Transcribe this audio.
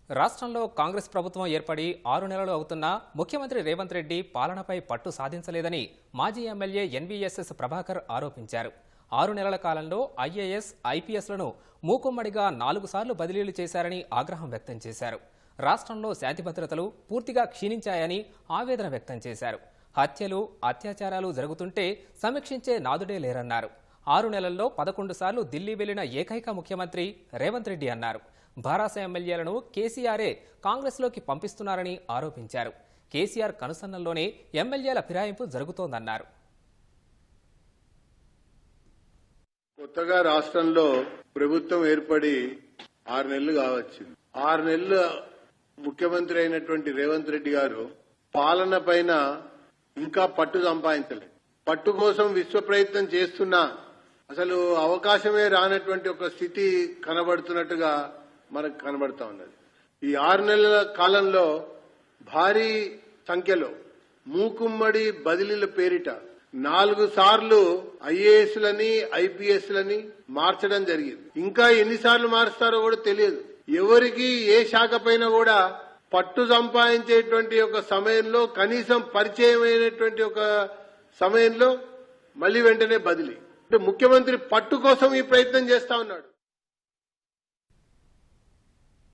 రాష్ట్రంలో కాంగ్రెస్ ప్రభుత్వం ఏర్పడి 6 నెలలు అవుతున్నా ముఖ్యమంత్రి రేవంత్ రెడ్డి పాలనపై పట్టు సాధించలేదని మాజీ ఎమ్మెల్యే ఎన్వీఎస్ఎస్ ప్రభాకర్ ఆరోపించారు. 6 నెలల కాలంలో ఐఏఎస్, ఐపీఎస్లను మూకుమ్మడిగా 4 సార్లు బదిలీలు చేశారని ఆగ్రహం వ్యక్తం చేశారు. రాష్ట్రంలో శాంతి భద్రతలు పూర్తిగా క్షీణించాయని ఆవేదన వ్యక్తం చేశారు. హత్యలు, అత్యాచారాలు జరుగుతుంటే సమీక్షించే నాదుడే లేరన్నారు. 6 నెలల్లో 11 సార్లు ఢిల్లీ వెళ్లిన ఏకైక ముఖ్యమంత్రి రేవంత్ రెడ్డి అన్నారు. భారాస ఎమ్మెల్యేలను కేసీఆరే కాంగ్రెస్లోకి పంపిస్తున్నారని ఆరోపించారు. కేసీఆర్ కనుసన్నల్లోనే ఎమ్మెల్యేల ఫిరాయింపు జరుగుతోందన్నారు. కొత్తగా రాష్ట్రంలో ప్రభుత్వం ఏర్పడి 6 నెలలు కావచ్చు. 6 నెలలు ముఖ్యమంత్రి అయినటువంటి రేవంత్ రెడ్డి గారు పాలన పైన ఇంకా పట్టు సంపాదించలేదు. పట్టు కోసం విశ్వ ప్రయత్నం చేస్తున్నా అసలు అవకాశమే రానటువంటి ఒక స్థితి కనబడుతున్నట్టుగా మనకు కనబడతా ఉన్నది. ఈ 6 నెలల కాలంలో భారీ సంఖ్యలో మూకుమ్మడి బదిలీల పేరిట 4 సార్లు ఐఏఎస్లని, ఐపీఎస్లని మార్చడం జరిగింది. ఇంకా ఎన్నిసార్లు మారుస్తారో కూడా తెలియదు. ఎవరికి ఏ శాఖ పైన కూడా పట్టు సంపాదించేటువంటి ఒక సమయంలో, కనీసం పరిచయమైనటువంటి ఒక సమయంలో మళ్లీ వెంటనే బదిలీ. అంటే ముఖ్యమంత్రి పట్టు కోసం ఈ ప్రయత్నం చేస్తా ఉన్నాడు.